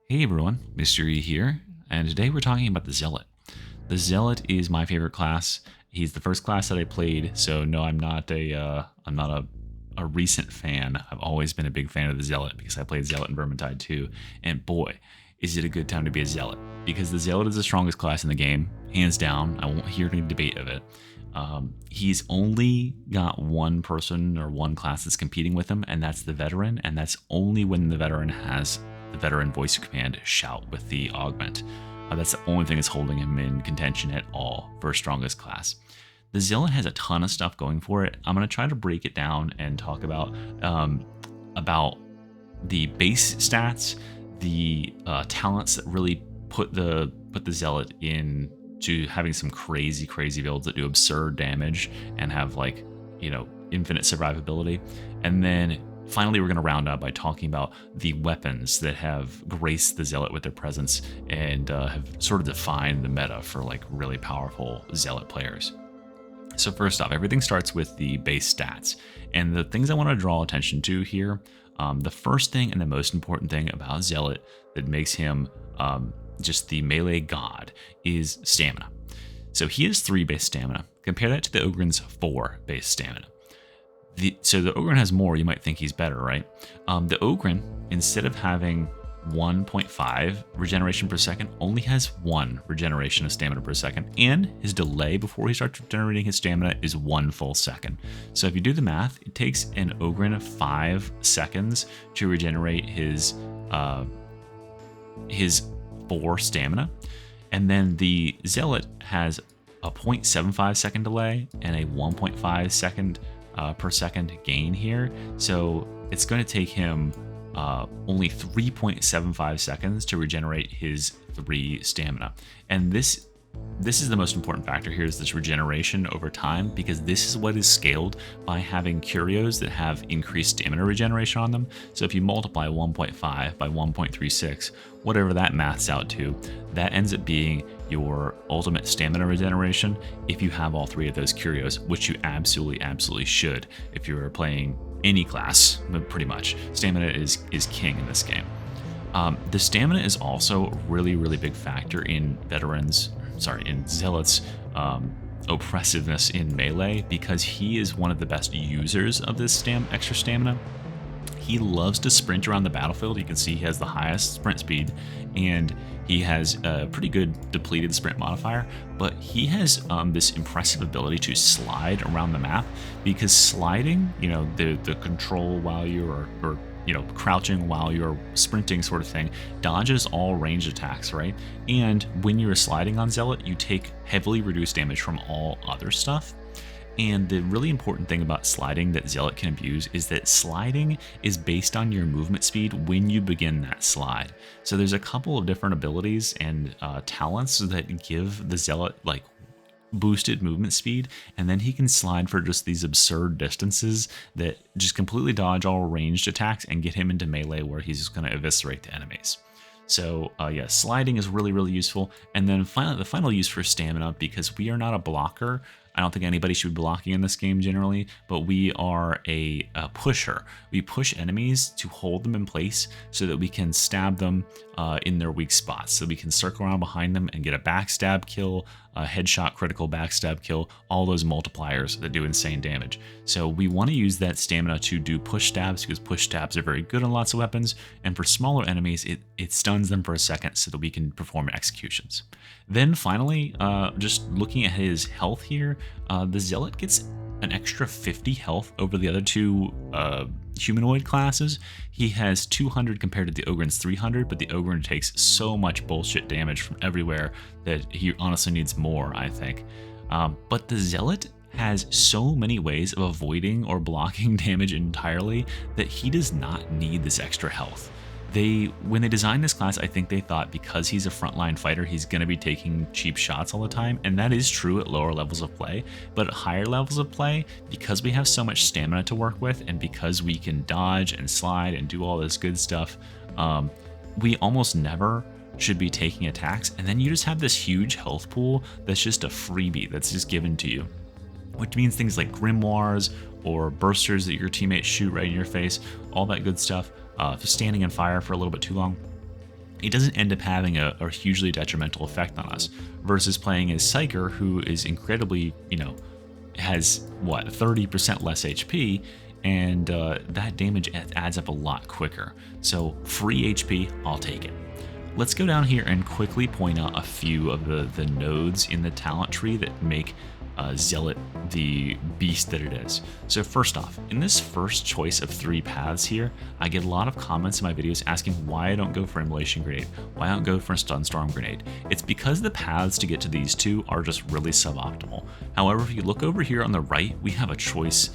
Hey everyone, Mystery here, and today we're talking about the Zealot. The Zealot is my favorite class. He's the first class that I played, so no, I'm not a recent fan. I've always been a big fan of the Zealot because I played Zealot in Vermintide 2, and boy, is it a good time to be a Zealot, because the Zealot is the strongest class in the game, hands down. I won't hear any debate of it. He's only got one person or one class that's competing with him, and that's the Veteran, and that's only when the Veteran has the Veteran voice command Shout with the augment. That's the only thing that's holding him in contention at all for strongest class. The Zealot has a ton of stuff going for it. I'm going to try to break it down and talk about the base stats, the talents that really put the Zealot in to having some crazy builds that do absurd damage and have infinite survivability. And then finally, we're going to round up by talking about the weapons that have graced the Zealot with their presence and have sort of defined the meta for really powerful Zealot players. So first off, everything starts with the base stats. And the things I want to draw attention to here, the first thing and the most important thing about Zealot that makes him just the melee god is stamina. So he has 3 base stamina. Compare that to the Ogryn's 4 base stamina. So the Ogryn has more, you might think he's better, right? The Ogryn, instead of having 1.5 regeneration per second, only has 1 regeneration of stamina per second, and his delay before he starts regenerating his stamina is 1 full second. So if you do the math, it takes an Ogryn 5 seconds to regenerate his 4 stamina, and then the Zealot has a 0.75 second delay and a 1.5 second per second gain here. So it's going to take him only 3.75 seconds to regenerate his 3 stamina. And this is the most important factor here, is this regeneration over time, because this is what is scaled by having curios that have increased stamina regeneration on them. So if you multiply 1.5 by 1.36, whatever that maths out to, that ends up being your ultimate stamina regeneration if you have all 3 of those curios, which you absolutely should if you're playing any class. Pretty much stamina is king in this game. The stamina is also a really big factor in Zealot's oppressiveness in melee, because he is one of the best users of this extra stamina. He loves to sprint around the battlefield. You can see he has the highest sprint speed, and he has a pretty good depleted sprint modifier, but he has this impressive ability to slide around the map, because sliding, the control while you're crouching while you're sprinting sort of thing, dodges all ranged attacks, right? And when you're sliding on Zealot, you take heavily reduced damage from all other stuff. And the really important thing about sliding that Zealot can abuse is that sliding is based on your movement speed when you begin that slide. So there's a couple of different abilities and talents that give the Zealot boosted movement speed, and then he can slide for just these absurd distances that just completely dodge all ranged attacks and get him into melee where he's just going to eviscerate the enemies. So yeah, sliding is really useful. And then finally, the final use for stamina, because we are not a blocker. I don't think anybody should be blocking in this game generally, but we are a pusher. We push enemies to hold them in place so that we can stab them in their weak spots. So we can circle around behind them and get a backstab kill, a headshot critical backstab kill, all those multipliers that do insane damage. So we want to use that stamina to do push stabs, because push stabs are very good on lots of weapons, and for smaller enemies, it stuns them for a second so that we can perform executions. Then finally, just looking at his health here, the Zealot gets an extra 50 health over the other 2 humanoid classes. He has 200 compared to the Ogryn's 300, but the Ogryn takes so much bullshit damage from everywhere that he honestly needs more, I think. But the Zealot has so many ways of avoiding or blocking damage entirely that he does not need this extra health. When they designed this class, I think they thought because he's a frontline fighter, he's going to be taking cheap shots all the time, and that is true at lower levels of play. But at higher levels of play, because we have so much stamina to work with, and because we can dodge and slide and do all this good stuff, we almost never should be taking attacks. And then you just have this huge health pool that's just a freebie that's just given to you, which means things like grimoires or bursters that your teammates shoot right in your face, all that good stuff. Standing in fire for a little bit too long. it doesn't end up having a hugely detrimental effect on us, versus playing as Psyker, who is incredibly, has what, 30% less HP, and that damage adds up a lot quicker. So free HP, I'll take it. Let's go down here and quickly point out a few of the nodes in the talent tree that make Zealot the beast that it is. So first off, in this first choice of 3 paths here, I get a lot of comments in my videos asking why I don't go for Immolation Grenade, why I don't go for a Sunstorm Grenade. It's because the paths to get to these two are just really suboptimal. However, if you look over here on the right, we have a choice,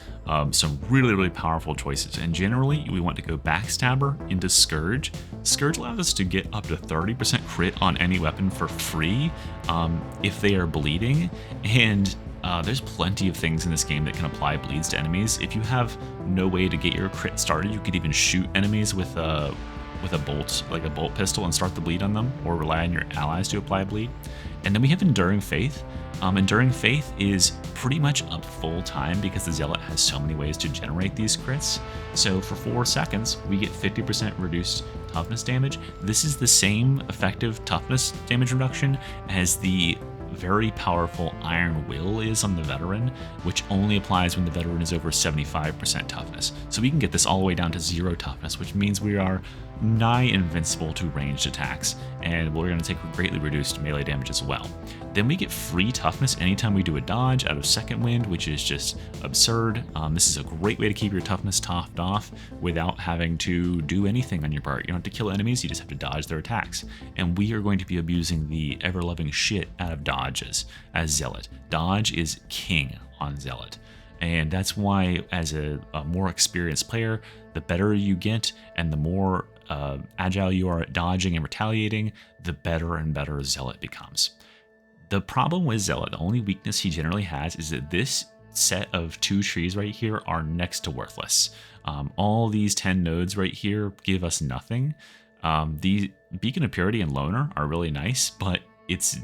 some really powerful choices, and generally we want to go Backstabber into Scourge. Scourge allows us to get up to 30% crit on any weapon for free if they are bleeding, and there's plenty of things in this game that can apply bleeds to enemies. If you have no way to get your crit started, you could even shoot enemies with a bolt, like a bolt pistol, and start the bleed on them, or rely on your allies to apply bleed. And then we have Enduring Faith. Enduring Faith is pretty much up full time because the Zealot has so many ways to generate these crits. So for 4 seconds, we get 50% reduced toughness damage. This is the same effective toughness damage reduction as the very powerful Iron Will is on the Veteran, which only applies when the Veteran is over 75% toughness. So we can get this all the way down to 0 toughness, which means we are nigh invincible to ranged attacks, and we're going to take greatly reduced melee damage as well. Then we get free toughness anytime we do a dodge out of Second Wind, which is just absurd. This is a great way to keep your toughness topped off without having to do anything on your part. You don't have to kill enemies, you just have to dodge their attacks. And we are going to be abusing the ever-loving shit out of dodges as Zealot. Dodge is king on Zealot. And that's why, as a more experienced player, the better you get and the more agile you are at dodging and retaliating, the better and better Zealot becomes. The problem with Zealot, the only weakness he generally has, is that this set of 2 trees right here are next to worthless. All these 10 nodes right here give us nothing. The Beacon of Purity and Loner are really nice, but it's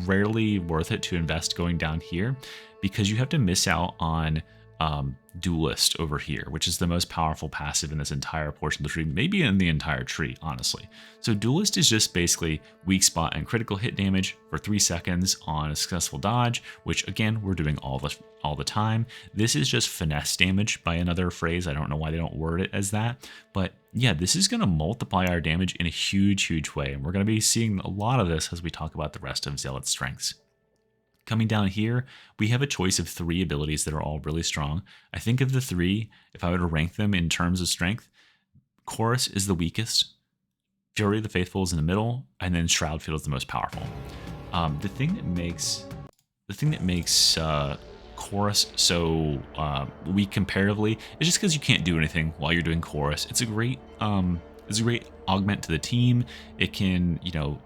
rarely worth it to invest going down here because you have to miss out on Duelist over here, which is the most powerful passive in this entire portion of the tree, maybe in the entire tree, honestly. So Duelist is just basically weak spot and critical hit damage for 3 seconds on a successful dodge, which again, we're doing all the time. This is just finesse damage by another phrase. I don't know why they don't word it as that, but yeah, this is going to multiply our damage in a huge way, and we're going to be seeing a lot of this as we talk about the rest of Zealot's strengths. Coming down here, we have a choice of 3 abilities that are all really strong. I think of the 3, if I were to rank them in terms of strength, Chorus is the weakest, Fury of the Faithful is in the middle, and then Shroudfield is the most powerful. The thing that makes Chorus so weak comparatively is just because you can't do anything while you're doing Chorus. It's a great augment to the team. It can,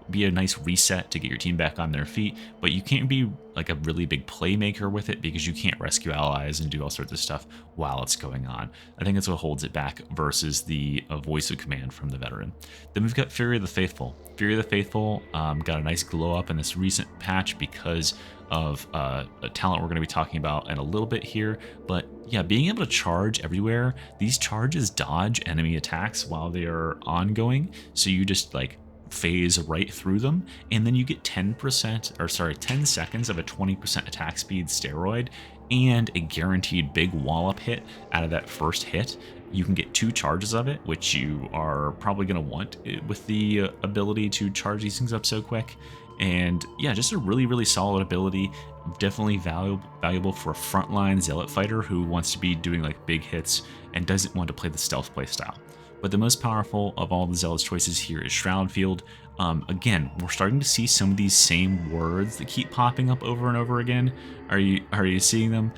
be a nice reset to get your team back on their feet, but you can't be like a really big playmaker with it because you can't rescue allies and do all sorts of stuff while it's going on. I think that's what holds it back versus the voice of command from the Veteran. Then we've got Fury of the Faithful. Fury of the Faithful got a nice glow up in this recent patch because of a talent we're going to be talking about in a little bit here. But yeah, being able to charge everywhere, these charges dodge enemy attacks while they are ongoing, so you just like phase right through them, and then you get 10 seconds of a 20% attack speed steroid and a guaranteed big wallop hit out of that first hit. You can get 2 charges of it, which you are probably going to want with the ability to charge these things up so quick. And yeah, just a really solid ability. Definitely valuable for a frontline Zealot fighter who wants to be doing like big hits and doesn't want to play the stealth play style. But the most powerful of all the Zealot's choices here is Shroudfield. Again, we're starting to see some of these same words that keep popping up over and over again. Are you seeing them?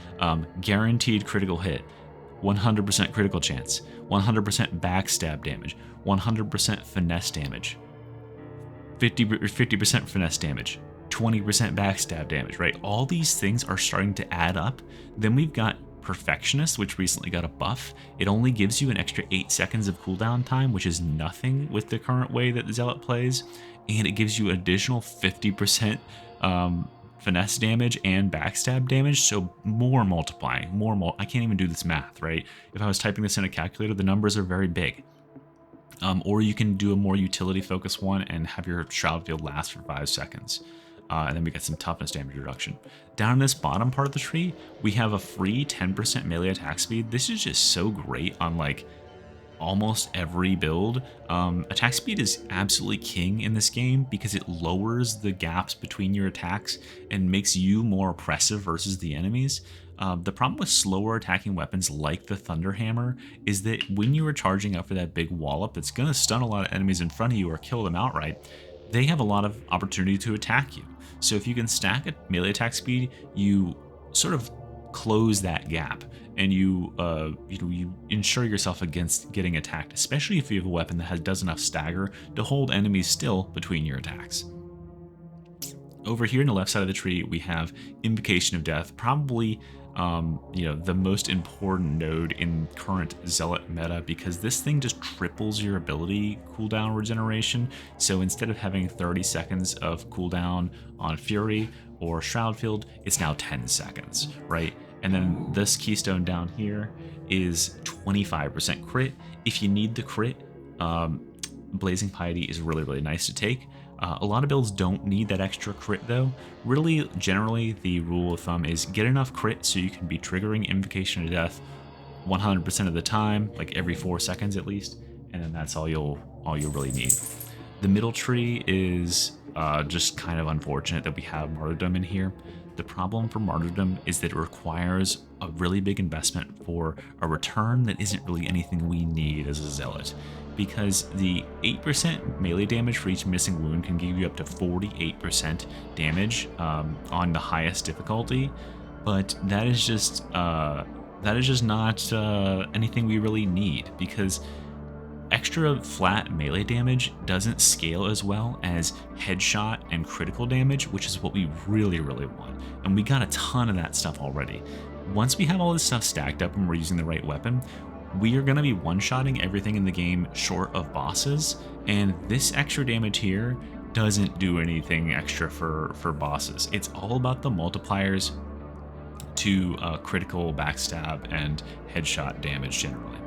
Guaranteed critical hit, 100% critical chance, 100% backstab damage, 100% finesse damage, 50% finesse damage, 20% backstab damage, right? All these things are starting to add up. Then we've got Perfectionist, which recently got a buff. It only gives you an extra 8 seconds of cooldown time, which is nothing with the current way that the Zealot plays. And it gives you additional 50% finesse damage and backstab damage, so more multiplying, I can't even do this math, right? If I was typing this in a calculator, the numbers are very big. Or you can do a more utility focused one and have your Shroud Field last for 5 seconds. And then we get some toughness damage reduction. Down in this bottom part of the tree, we have a free 10% melee attack speed. This is just so great on like almost every build. Attack speed is absolutely king in this game because it lowers the gaps between your attacks and makes you more oppressive versus the enemies. The problem with slower attacking weapons like the Thunder Hammer is that when you are charging up for that big wallop that's going to stun a lot of enemies in front of you or kill them outright, they have a lot of opportunity to attack you. So if you can stack a melee attack speed, you sort of close that gap and you ensure yourself against getting attacked, especially if you have a weapon that does enough stagger to hold enemies still between your attacks. Over here in the left side of the tree, we have Invocation of Death, probably the most important node in current Zealot meta, because this thing just triples your ability cooldown regeneration. So instead of having 30 seconds of cooldown on Fury or Shroud Field, it's now 10 seconds, right? And then this keystone down here is 25% crit. If you need the crit, Blazing Piety is really, really nice to take. A lot of builds don't need that extra crit though. Really, generally, the rule of thumb is get enough crit so you can be triggering Invocation of Death 100% of the time, like every 4 seconds at least, and then that's all you'll really need. The middle tree is just kind of unfortunate that we have Martyrdom in here. The problem for Martyrdom is that it requires a really big investment for a return that isn't really anything we need as a Zealot, because the 8% melee damage for each missing wound can give you up to 48% damage on the highest difficulty, but that is just not anything we really need, because extra flat melee damage doesn't scale as well as headshot and critical damage, which is what we really, really want. And we got a ton of that stuff already. Once we have all this stuff stacked up and we're using the right weapon, we are going to be one-shotting everything in the game short of bosses, and this extra damage here doesn't do anything extra for bosses. It's all about the multipliers to critical, backstab, and headshot damage generally.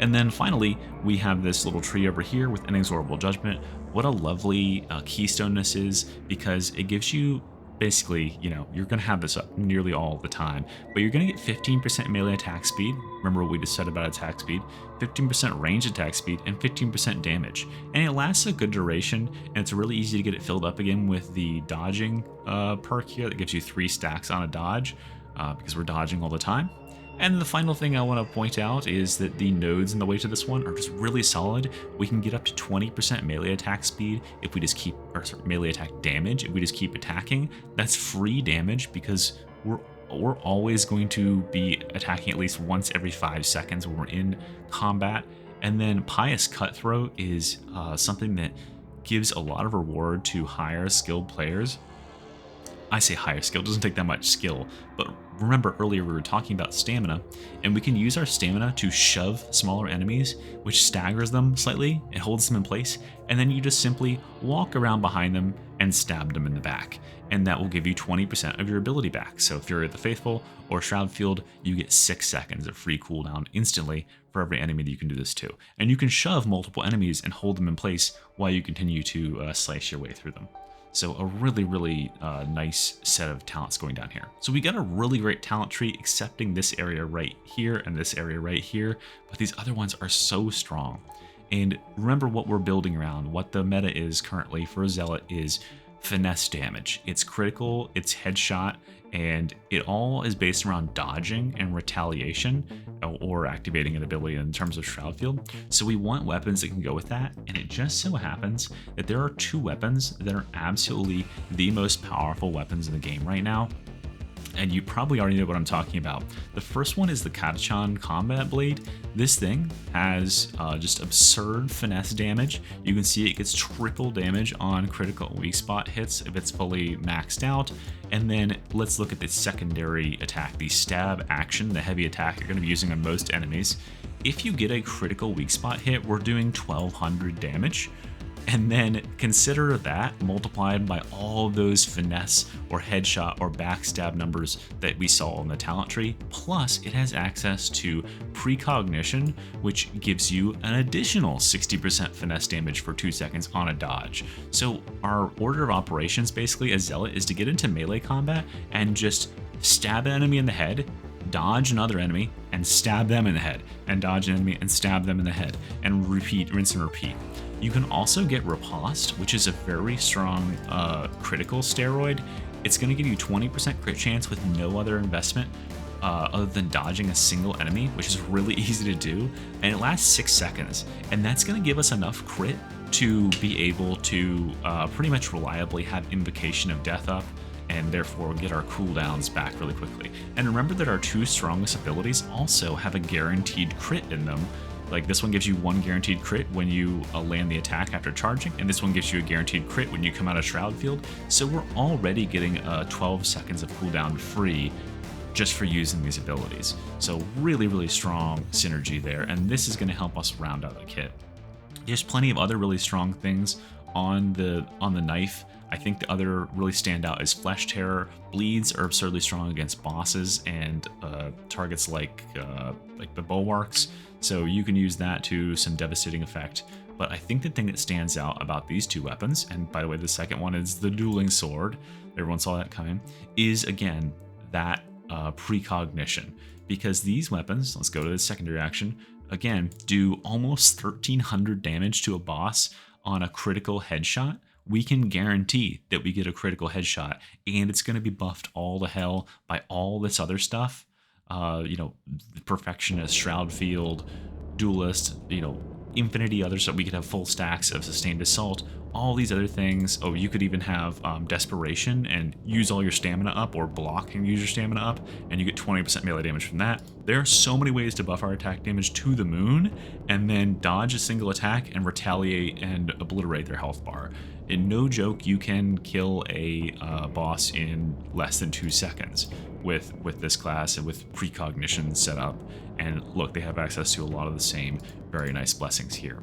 And then finally, we have this little tree over here with Inexorable Judgment. What a lovely keystone this is, because it gives you basically, you're going to have this up nearly all the time, but you're going to get 15% melee attack speed. Remember what we just said about attack speed, 15% range attack speed, and 15% damage. And it lasts a good duration, and it's really easy to get it filled up again with the dodging perk here that gives you 3 stacks on a dodge, because we're dodging all the time. And the final thing I want to point out is that the nodes in the way to this one are just really solid. We can get up to 20% melee attack speed if we just keep, or sorry, melee attack damage if we just keep attacking. That's free damage because we're always going to be attacking at least once every 5 seconds when we're in combat. And then Pious Cutthroat is something that gives a lot of reward to higher skilled players. I say higher skill, it doesn't take that much skill, but remember earlier we were talking about stamina, and we can use our stamina to shove smaller enemies, which staggers them slightly, it holds them in place, and then you just simply walk around behind them and stab them in the back, and that will give you 20% of your ability back. So if you're at the Faithful or Shroud Field, you get 6 seconds of free cooldown instantly for every enemy that you can do this to. And you can shove multiple enemies and hold them in place while you continue to slice your way through them. So a really, really nice set of talents going down here. So we got a really great talent tree, excepting this area right here and this area right here, but these other ones are so strong. And remember what we're building around. What the meta is currently for a Zealot is finesse damage. It's critical, it's headshot, and it all is based around dodging and retaliation, or activating an ability in terms of Shroud Field. So we want weapons that can go with that, and it just so happens that there are 2 weapons that are absolutely the most powerful weapons in the game right now. And you probably already know what I'm talking about. The first one is the Katachan Combat Blade. This thing has just absurd finesse damage. You can see it gets triple damage on critical weak spot hits if it's fully maxed out. And then let's look at the secondary attack, the stab action, the heavy attack you're going to be using on most enemies. If you get a critical weak spot hit, we're doing 1200 damage. And then consider that multiplied by all those finesse or headshot or backstab numbers that we saw in the talent tree. Plus, it has access to precognition, which gives you an additional 60% finesse damage for 2 seconds on a dodge. So our order of operations basically as Zealot is to get into melee combat and just stab an enemy in the head, dodge another enemy, and stab them in the head, and dodge an enemy and stab them in the head, and repeat, rinse and repeat. You can also get Riposte, which is a very strong critical steroid. It's going to give you 20% crit chance with no other investment other than dodging a single enemy, which is really easy to do, and it lasts 6 seconds. And that's going to give us enough crit to be able to pretty much reliably have Invocation of Death up, and therefore get our cooldowns back really quickly. And remember that our 2 strongest abilities also have a guaranteed crit in them. Like this one gives you 1 guaranteed crit when you land the attack after charging, and this one gives you a guaranteed crit when you come out of Shroud Field. So we're already getting 12 seconds of cooldown free just for using these abilities. So really, really strong synergy there, and this is going to help us round out the kit. There's plenty of other really strong things on the knife. I think the other really standout is Flesh Terror. Bleeds are absurdly strong against bosses and targets like the bulwarks, so you can use that to some devastating effect. But I think the thing that stands out about these 2 weapons, and by the way, the second one is the Dueling Sword, everyone saw that coming, is again that precognition. Because these weapons, let's go to the secondary action, again, do almost 1300 damage to a boss on a critical headshot. We can guarantee that we get a critical headshot, and it's going to be buffed all to hell by all this other stuff. Perfectionist, Shroud Field, Duelist, infinity other stuff. We could have full stacks of Sustained Assault, all these other things. Oh, you could even have Desperation and use all your stamina up, or block and use your stamina up, and you get 20% melee damage from that. There are so many ways to buff our attack damage to the moon, and then dodge a single attack and retaliate and obliterate their health bar. And no joke, you can kill a boss in less than 2 seconds with this class and with precognition set up. And look, they have access to a lot of the same very nice blessings here.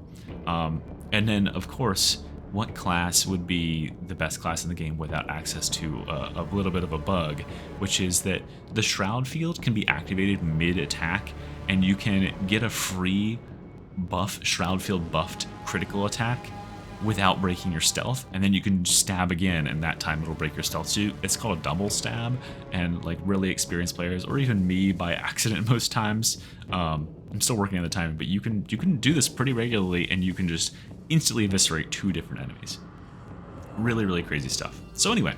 And then, of course, what class would be the best class in the game without access to a little bit of a bug, which is that the Shroud Field can be activated mid-attack, and you can get a free buff, Shroud Field buffed critical attack without breaking your stealth, and then you can stab again, and that time it'll break your stealth too. It's called a double stab, and like really experienced players, or even me by accident most times, I'm still working on the timing, but you can do this pretty regularly, and you can just instantly eviscerate 2 different enemies. Really, really crazy stuff. So anyway,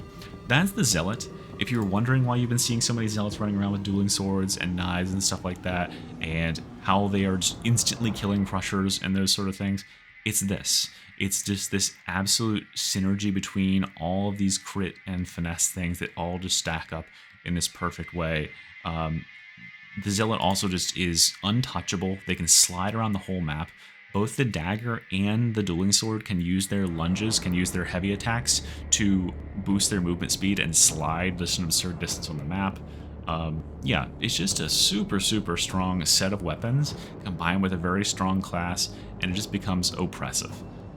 that's the Zealot. If you were wondering why you've been seeing so many Zealots running around with dueling swords and knives and stuff like that, and how they are just instantly killing crushers and those sort of things, it's this. It's just this absolute synergy between all of these crit and finesse things that all just stack up in this perfect way. The Zealot also just is untouchable. They can slide around the whole map. Both the dagger and the dueling sword can use their lunges, can use their heavy attacks to boost their movement speed and slide just an absurd distance on the map. Yeah, it's just a super, super strong set of weapons combined with a very strong class, and it just becomes oppressive.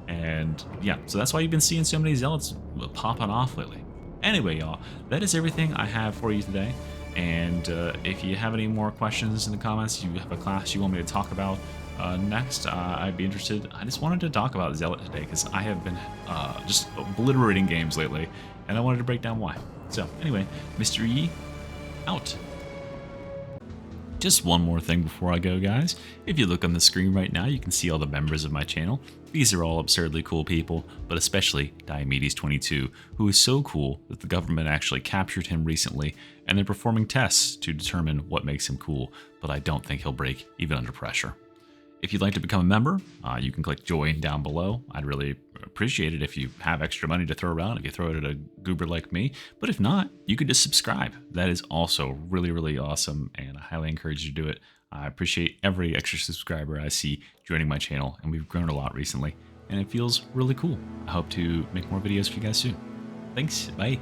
And yeah, so that's why you've been seeing so many Zealots popping off lately. Anyway, y'all, that is everything I have for you today. And if you have any more questions in the comments, you have a class you want me to talk about next, I'd be interested. I just wanted to talk about Zealot today because I have been just obliterating games lately, and I wanted to break down why. So anyway, Mr. Yi, out. Just one more thing before I go, guys. If you look on the screen right now, you can see all the members of my channel. These are all absurdly cool people, but especially Diomedes22, who is so cool that the government actually captured him recently, and they're performing tests to determine what makes him cool, but I don't think he'll break even under pressure. If you'd like to become a member, you can click join down below. I'd really appreciate it if you have extra money to throw around, if you throw it at a goober like me. But if not, you could just subscribe. That is also really, really awesome, and I highly encourage you to do it. I appreciate every extra subscriber I see joining my channel, and we've grown a lot recently, and it feels really cool. I hope to make more videos for you guys soon. Thanks, bye.